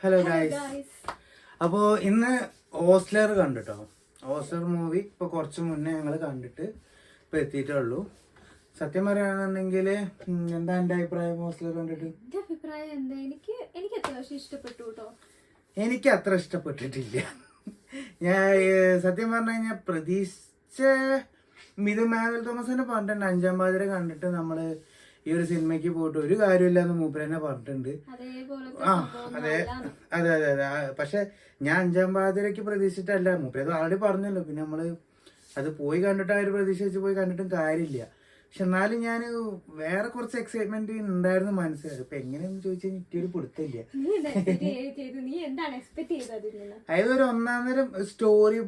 Hello guys. അപ്പോൾ ഇന്ന് ഓസ്ലർ കണ്ടിട്ടോ. ഓസ്ലർ മൂവി ഇപ്പോൾ കുറച്ച് മുന്നേ ഞങ്ങൾ കണ്ടിട്ട് ഇപ്പോൾ എത്തിയിട്ടേ ഉള്ളൂ. സത്യം പറയുകയാണെന്നുണ്ടെങ്കിൽ എന്താ എൻ്റെ അഭിപ്രായം ഓസ്ലർ കണ്ടിട്ട്? എനിക്ക് അത്ര ഇഷ്ടപ്പെട്ടിട്ടില്ല. ഞാൻ സത്യം പറഞ്ഞു കഴിഞ്ഞാൽ പ്രതീക്ഷിച്ച മിഥുൻ മാനുവൽ തോമസിനെ പറഞ്ഞിട്ടുണ്ട്. അഞ്ചാം പാതിര കണ്ടിട്ട് നമ്മള് ഈ ഒരു സിനിമയ്ക്ക് പോയിട്ട് ഒരു കാര്യമില്ലാന്ന് മൂപ്പര് തന്നെ പറഞ്ഞിട്ടുണ്ട്. അതെ അതെ അതെ അതെ. പക്ഷെ ഞാൻ അഞ്ചാം പാതിരക്ക് പ്രതീക്ഷിച്ചിട്ടല്ല, മൂപ്പര് അത് ആൾറെഡി പറഞ്ഞല്ലോ. പിന്നെ നമ്മള് അത് പോയി കണ്ടിട്ട് ആ ഒരു പ്രതീക്ഷ വെച്ച് പോയി കണ്ടിട്ടും കാര്യമില്ല. പക്ഷെ എന്നാലും ഞാൻ വേറെ കുറച്ച് എക്സൈറ്റ്മെന്റ് ഉണ്ടായിരുന്നു മനസ്സിലായത്. ഇപ്പൊ എങ്ങനെയെന്ന് ചോദിച്ചാൽ എനിക്കൊരു പിടുത്തില്ല. അതായത് ഒരു ഒന്നാന്തരം സ്റ്റോറി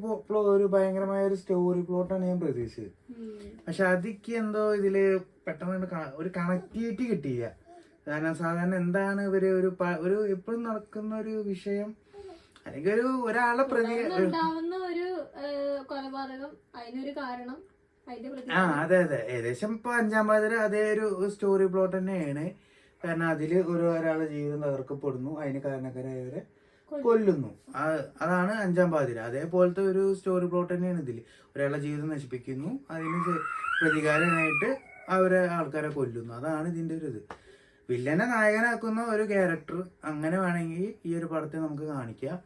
ഒരു ഭയങ്കരമായ ഒരു സ്റ്റോറി പ്ലോട്ടാണ് ഞാൻ പ്രതീക്ഷിച്ചത്. പക്ഷെ അതിക്ക് എന്തോ ഇതില് പെട്ടെന്ന് ഒരു കണക്ടിവിറ്റി കിട്ടിയില്ല. കാരണം സാധാരണ എന്താണ് ഇവര് ഒരു എപ്പോഴും നടക്കുന്ന ഒരു വിഷയം അല്ലെങ്കിൽ ഒരാളെ പ്രതി അതെ അതെ ഏകദേശം ഇപ്പൊ അഞ്ചാം പാതിര അതേ ഒരു സ്റ്റോറി പ്ലോട്ട് തന്നെയാണ്. കാരണം അതില് ഒരാളെ ജീവിതം തകർക്കപ്പെടുന്നു, അതിന് കാരണക്കാരായവരെ കൊല്ലുന്നു. അതാണ് അഞ്ചാം പാതിര. അതേപോലത്തെ ഒരു സ്റ്റോറി പ്ലോട്ട് തന്നെയാണ് ഇതില്. ഒരാളെ ജീവിതം നശിപ്പിക്കുന്നു, അതിന് പ്രതികാരമായിട്ട് അവരെ ആൾക്കാരെ കൊല്ലുന്നു. അതാണ് ഇതിന്റെ ഒരു ഇത്. വില്ലനെ നായകനാക്കുന്ന ഒരു ക്യാരക്ടർ അങ്ങനെ വേണമെങ്കിൽ ഈ ഒരു പടത്തെ നമുക്ക് കാണിക്കാം.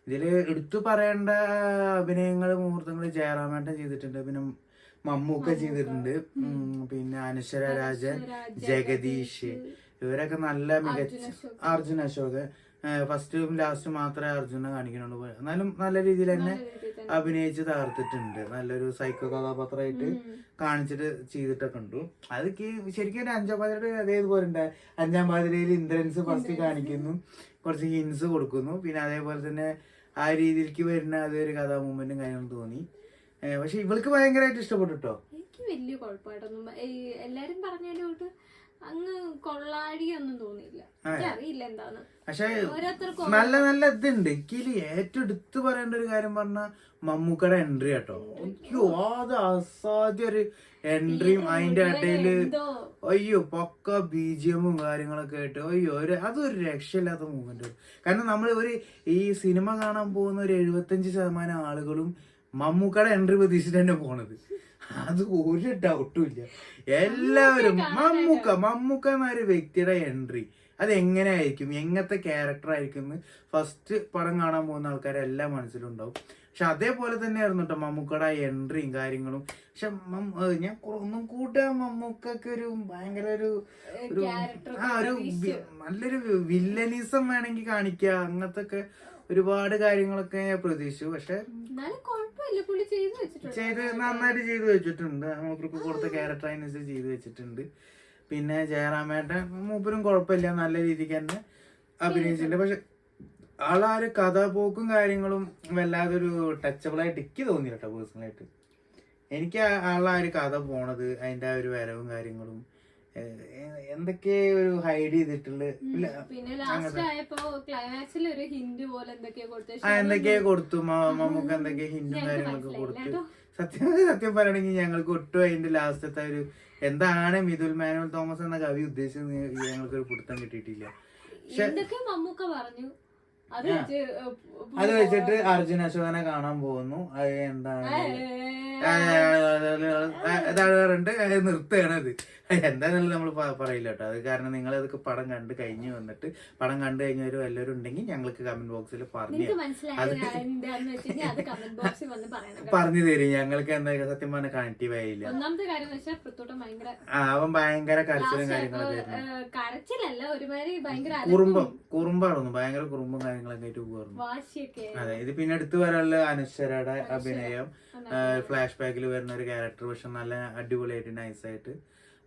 ഇതില് എടുത്തു പറയേണ്ട അഭിനയങ്ങൾ മുഹൂർത്തങ്ങൾ ജയറാമേട്ടൻ ചെയ്തിട്ടുണ്ട്, പിന്നെ മമ്മൂക്ക ചെയ്തിട്ടുണ്ട്, പിന്നെ അനശ്വര രാജൻ, ജഗദീഷ്, ഇവരൊക്കെ നല്ല മികച്ച. അർജുൻ അശോക് ഫസ്റ്റും ലാസ്റ്റും മാത്രമേ അർജുനെ കാണിക്കുന്നുള്ളൂ. എന്നാലും നല്ല രീതിയിൽ തന്നെ അഭിനയിച്ച് തകർത്തിട്ടുണ്ട്. നല്ലൊരു സൈക്കോ കഥാപാത്രമായിട്ട് കാണിച്ചിട്ട് ചെയ്തിട്ടൊക്കെ ഉണ്ട്. അത് ശരിക്കും അഞ്ചാം പാതിരയുടെ അതേപോലെ ഉണ്ട്. അഞ്ചാം പാതിരയിൽ ഇന്ദ്രൻസ് ഫസ്റ്റ് കാണിക്കുന്നു, കുറച്ച് ഹിൻസ് കൊടുക്കുന്നു, പിന്നെ അതേപോലെ തന്നെ ആ രീതിയിലേക്ക് വരുന്ന അതൊരു കഥാ മൂവ്മെന്റും കാര്യങ്ങളും തോന്നി. പക്ഷെ ഇവൾക്ക് ഭയങ്കരമായിട്ട് ഇഷ്ടപ്പെട്ടു കേട്ടോ. എനിക്ക് വലിയ കുഴപ്പമായിട്ടൊന്നും എല്ലാരും പറഞ്ഞതിലോട്ട് അങ്ങ് കൊള്ളാഴിയൊന്നും തോന്നിയില്ല. അറിയില്ല എന്താണ്. പക്ഷെ നല്ല നല്ല ഇതുണ്ട്. എനിക്ക് ഏറ്റവും എടുത്തു പറയേണ്ട ഒരു കാര്യം പറഞ്ഞാൽ മമ്മൂക്കയുടെ എൻട്രി കേട്ടോ. അയ്യോ അത് അസാധ്യ ഒരു എൻട്രിയും അതിന്റെ ഇടയില് അയ്യോ പക്ക BGM കാര്യങ്ങളൊക്കെ ആയിട്ട് അയ്യോ അതൊരു രക്ഷയില്ലാത്ത മൂവ്മെന്റ്. കാരണം നമ്മൾ ഈ സിനിമ കാണാൻ പോകുന്ന ഒരു 75% ആളുകളും മമ്മൂക്കയുടെ എൻട്രി പ്രതീക്ഷിച്ചിട്ട് തന്നെ പോണത്. അത് ഒരു ഡൗട്ടും ഇല്ല. എല്ലാവരും മമ്മൂക്ക എന്നൊരു വ്യക്തിയുടെ എൻട്രി അത് എങ്ങനെയായിരിക്കും, എങ്ങനത്തെ ക്യാരക്ടർ ആയിരിക്കും ഫസ്റ്റ് പടം കാണാൻ പോകുന്ന ആൾക്കാരെല്ലാം മനസ്സിലുണ്ടാവും. പക്ഷെ അതേപോലെ തന്നെയായിരുന്നു കേട്ടോ മമ്മൂക്കയുടെ എൻട്രിയും കാര്യങ്ങളും. പക്ഷെ ഞാൻ ഒന്നും കൂട്ടാ മമ്മൂക്കൊക്കെ ഒരു ഭയങ്കര ഒരു നല്ലൊരു വില്ലനിസം വേണമെങ്കിൽ കാണിക്കുക, അങ്ങനത്തെ ഒരുപാട് കാര്യങ്ങളൊക്കെ ഞാൻ പ്രതീക്ഷിച്ചു. പക്ഷെ നന്നായിട്ട് ചെയ്തു വെച്ചിട്ടുണ്ട്. മൂപ്പർക്ക് കൊടുത്ത ക്യാരക്ടർ അതിനനുസരിച്ച് ചെയ്തു വെച്ചിട്ടുണ്ട്. പിന്നെ ജയറാമേട്ടൻ മൂപ്പരും കുഴപ്പമില്ല, നല്ല രീതിക്ക് തന്നെ അഭിനയിച്ചിട്ടുണ്ട്. പക്ഷെ ആളൊരു കഥാപോക്കും കാര്യങ്ങളും വല്ലാതൊരു ടച്ചബിൾ ആയിട്ട് എനിക്ക് തോന്നില്ല കേട്ടോ. പേഴ്സണലായിട്ട് എനിക്ക് ആളൊരു കഥ പോണത് അതിന്റെ ആ ഒരു വരവും കാര്യങ്ങളും എന്തൊക്കെ ഒരു ഹൈഡ് ചെയ്തിട്ടുള്ള എന്തൊക്കെയാ കൊടുത്തു. മമ്മൂക്ക് എന്തൊക്കെയാ ഹിന്ദും കാര്യങ്ങളൊക്കെ കൊടുത്തു. സത്യം പറയണെങ്കിൽ ഞങ്ങൾക്ക് ഒട്ടും അതിന്റെ ലാസ്റ്റത്തെ ഒരു എന്താണ് മിഥുൻ മാനുവൽ തോമസ് എന്ന കവി ഉദ്ദേശിച്ചത് ഞങ്ങൾക്ക് ഒരു പിടുത്തം കിട്ടിയിട്ടില്ല. അത് വെച്ചിട്ട് അർജുൻ അശോകനെ കാണാൻ പോകുന്നു. അത് എന്താണ് നിർത്തുകയാണത്. എന്താന്നുള്ളത് നമ്മൾ പറയില്ല കേട്ടോ. അത് കാരണം നിങ്ങൾ അതൊക്കെ പടം കണ്ട് കഴിഞ്ഞ് വന്നിട്ട് പടം കണ്ടു കഴിഞ്ഞവരും എല്ലാവരും ഉണ്ടെങ്കിൽ ഞങ്ങൾക്ക് കമന്റ് ബോക്സിൽ പറഞ്ഞു തരും. ഞങ്ങൾക്ക് എന്താ സത്യം പറഞ്ഞ കണക്റ്റീവ് ആയില്ല. അവൻ ഭയങ്കര കരച്ചിലും കാര്യങ്ങളൊക്കെ കുറുമ്പായിരുന്നു. ഭയങ്കര കുറുമ്പും കാര്യങ്ങളൊക്കെ ആയിട്ട് പോകുന്നു. അതെ, ഇത് പിന്നെ എടുത്തു വരാനുള്ള അനശ്വരയുടെ അഭിനയം, ഫ്ലാഷ് ബാക്കിൽ വരുന്ന ഒരു ക്യാരക്ടർ പക്ഷെ നല്ല അടിപൊളിയായിട്ട് നൈസായിട്ട്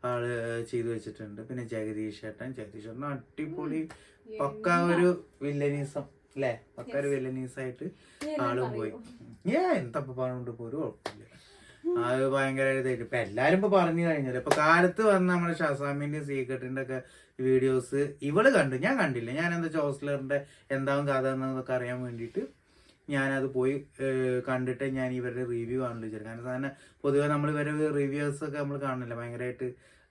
ആള് ചെയ്തു വെച്ചിട്ടുണ്ട്. പിന്നെ ജഗദീഷ് ചേട്ടൻ അടിപൊളി പക്ക ഒരു വില്ലനീസം അല്ലേ, പക്ക ഒരു വില്ലനീസായിട്ട് ആളും പോയി. എന്തപ്പോ പറഞ്ഞോണ്ട് ഇപ്പൊ ഒരു കുഴപ്പമില്ല. അത് ഭയങ്കര ഇതായിട്ട് ഇപ്പൊ എല്ലാരും ഇപ്പൊ പറഞ്ഞു കഴിഞ്ഞല്ലോ. ഇപ്പൊ കാലത്ത് വന്ന നമ്മുടെ ഷസാമിന്റെ സീക്രട്ടിന്റെ ഒക്കെ വീഡിയോസ് ഇവള് കണ്ടു, ഞാൻ കണ്ടില്ല. ഞാൻ എന്താ ഹോസ്റ്റലറിന്റെ എന്താവും കഥ എന്നൊക്കെ അറിയാൻ വേണ്ടിയിട്ട് ഞാനത് പോയി കണ്ടിട്ട് ഞാൻ ഇവരുടെ റിവ്യൂ കാണുള്ളൂ വിചാരിക്കും. കാരണം സാധാരണ പൊതുവെ നമ്മൾ ഇവരുടെ റിവ്യൂസ് ഒക്കെ നമ്മൾ കാണില്ല. ഭയങ്കരമായിട്ട്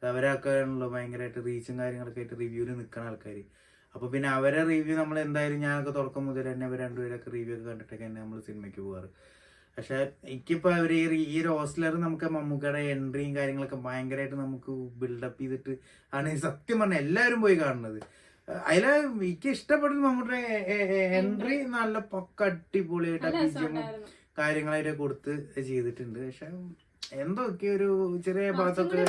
അവരൊക്കെ ആണല്ലോ ഭയങ്കരമായിട്ട് റീച്ചും കാര്യങ്ങളൊക്കെ ആയിട്ട് റിവ്യൂവിൽ നിൽക്കുന്ന ആൾക്കാർ. അപ്പൊ പിന്നെ അവരെ റിവ്യൂ നമ്മൾ എന്തായാലും ഞാനൊക്കെ തുടക്കം മുതൽ തന്നെ അവർ രണ്ടുപേരൊക്കെ റിവ്യൂ ഒക്കെ കണ്ടിട്ടൊക്കെ തന്നെ നമ്മൾ സിനിമയ്ക്ക് പോകാറ്. പക്ഷെ എനിക്കിപ്പോ അവര് ഈ റോസ്ലർ നമുക്ക് മമ്മൂക്കയുടെ എൻട്രിയും കാര്യങ്ങളൊക്കെ ഭയങ്കരമായിട്ട് നമുക്ക് ബിൽഡപ്പ് ചെയ്തിട്ട് ആണ് സത്യം പറഞ്ഞാൽ എല്ലാവരും പോയി കാണുന്നത്. അതില് എനിക്ക് ഇഷ്ടപ്പെടുന്ന മമ്മൂട്ടിയുടെ എൻട്രി നല്ല പക്ക അടിപൊളിയായിട്ട് ബിജിഎമ്മും കാര്യങ്ങളായിട്ട് കൊടുത്ത് ചെയ്തിട്ടുണ്ട്. പക്ഷെ എന്തൊക്കെ ഒരു ചെറിയ ഭാഗത്തൊക്കെ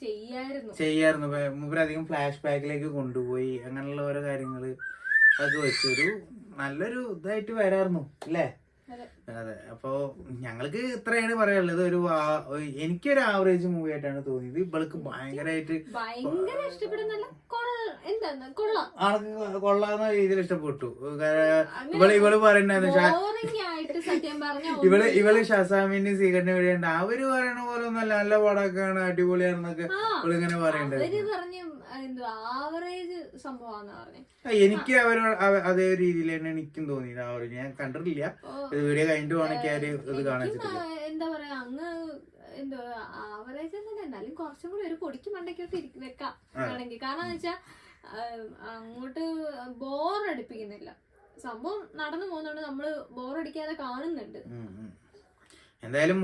ചെയ്യായിരുന്നു. മൂപ്പരധികം ഫ്ലാഷ് ബാക്കിലേക്ക് കൊണ്ടുപോയി അങ്ങനെയുള്ള ഓരോ കാര്യങ്ങള് അതൊക്കെ വെച്ചൊരു നല്ലൊരു ഇതായിട്ട് വരായിരുന്നു അല്ലേ? അതെ. അപ്പൊ ഞങ്ങൾക്ക് ഇത്രയാണ് പറയാനുള്ളത്. എനിക്കൊരു ആവറേജ് മൂവി ആയിട്ടാണ് തോന്നിയത്. ഇവൾക്ക് ഭയങ്കരമായിട്ട് കൊള്ളാവുന്ന രീതിയിൽ ഇഷ്ടപ്പെട്ടു. ഇവള് പറയുന്നത് ഇവള് ഷസാമിന്റെ സീക്രട്ടിന് വേണ്ടിയുണ്ട് അവര് പറയണ പോലെ ഒന്നല്ല, നല്ല പടമൊക്കെയാണ്, അടിപൊളിയാണെന്നൊക്കെ ഇവളിങ്ങനെ പറയണ്ടത്. എനിക്ക് അതേ രീതിയിൽ തന്നെ എനിക്കും തോന്നിയത്. ഞാൻ കണ്ടിട്ടില്ല, വീഡിയോ കഴിഞ്ഞിട്ട് വേണമെങ്കിൽ ഇത് കാണിച്ചിട്ടില്ല. എന്താ പറയാ, അങ്ങ് എന്തോ ആവറേജ് എന്നാലും കുറച്ചും കൂടി ഒരു പൊടിക്ക് മണ്ടയ്ക്കോട്ട് വെക്കാം വേണമെങ്കിൽ. കാരണം എന്ന് വെച്ചാൽ അങ്ങോട്ട് ബോറടിപ്പിക്കുന്നില്ല. സംഭവം നടന്നു പോകുന്നുണ്ട്, നമ്മള് ബോറടിക്കാതെ കാണുന്നുണ്ട്. എന്തായാലും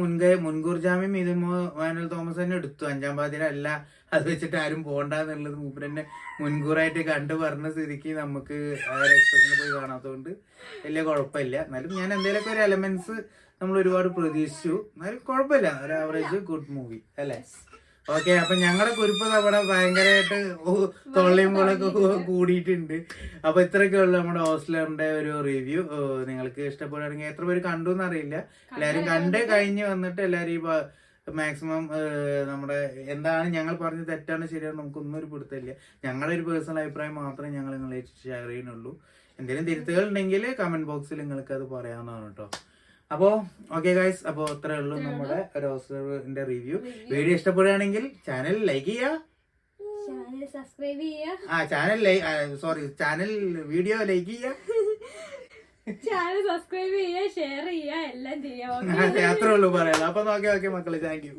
മുൻകൂർ ജാമ്യം വാനൽ തോമസ് തന്നെ എടുത്തു. 5-ാം പാതിര അല്ല, അത് വെച്ചിട്ട് ആരും പോണ്ടെന്നുള്ളത് മൂപ്പര് തന്നെ മുൻകൂറായിട്ട് കണ്ടു പറഞ്ഞ സ്ഥിതിക്ക് നമുക്ക് ആ ഒരു എക്സ്പ്രഷന് പോയി കാണാത്തതുകൊണ്ട് വലിയ കുഴപ്പമില്ല. എന്നാലും ഞാൻ എന്തെങ്കിലുമൊക്കെ ഒരു എലമെന്റ്സ് നമ്മൾ ഒരുപാട് പ്രതീക്ഷിച്ചു. എന്നാലും കുഴപ്പമില്ല, ഒരു ആവറേജ് ഗുഡ് മൂവി അല്ലേ? ഓക്കെ, അപ്പൊ ഞങ്ങളുടെ കുരിപ്പ് അവിടെ ഭയങ്കരമായിട്ട് തൊള്ളയും പോലൊക്കെ കൂടിയിട്ടുണ്ട്. അപ്പൊ ഇത്രയൊക്കെ ഉള്ളു നമ്മുടെ ഹോസ്റ്റലറിന്റെ ഒരു റിവ്യൂ. നിങ്ങൾക്ക് ഇഷ്ടപ്പെടുകയാണെങ്കിൽ എത്ര പേര് കണ്ടു എന്നറിയില്ല. എല്ലാരും കണ്ടേ കഴിഞ്ഞ് വന്നിട്ട് എല്ലാരും മാക്സിമം നമ്മുടെ എന്താണ് ഞങ്ങൾ പറഞ്ഞ തെറ്റാണ് ശരിയാണ് നമുക്കൊന്നും ഒരു പിടുത്തമില്ല. ഞങ്ങളുടെ ഒരു പേഴ്സണൽ അഭിപ്രായം മാത്രമേ ഞങ്ങൾ നിങ്ങളെ ഷെയർ ചെയ്യുന്നുള്ളൂ. എന്തെങ്കിലും തിരുത്തുകൾ ഉണ്ടെങ്കിൽ കമന്റ് ബോക്സിൽ നിങ്ങൾക്ക് അത് പറയാവുന്നതാണ് കേട്ടോ. അപ്പോ ഓക്കെ ഗൈസ്, അപ്പൊ അത്രേ ഉള്ളൂ നമ്മുടെ റോസ്റ്ററിന്റെ റിവ്യൂ. വീഡിയോ ഇഷ്ടപ്പെടുകയാണെങ്കിൽ ചാനൽ ലൈക്ക് ചെയ്യുക, സബ്സ്ക്രൈബ് ചെയ്യുക, ചാനൽ വീഡിയോ ലൈക്ക് ചെയ്യുക, ചാനൽ സബ്സ്ക്രൈബ് ചെയ്യുക, ഷെയർ ചെയ്യുക, എല്ലാം ചെയ്യാം. അത്രേ ഉള്ളൂ പറയാം. അപ്പൊ ഓക്കെ മക്കളെ, താങ്ക് യു.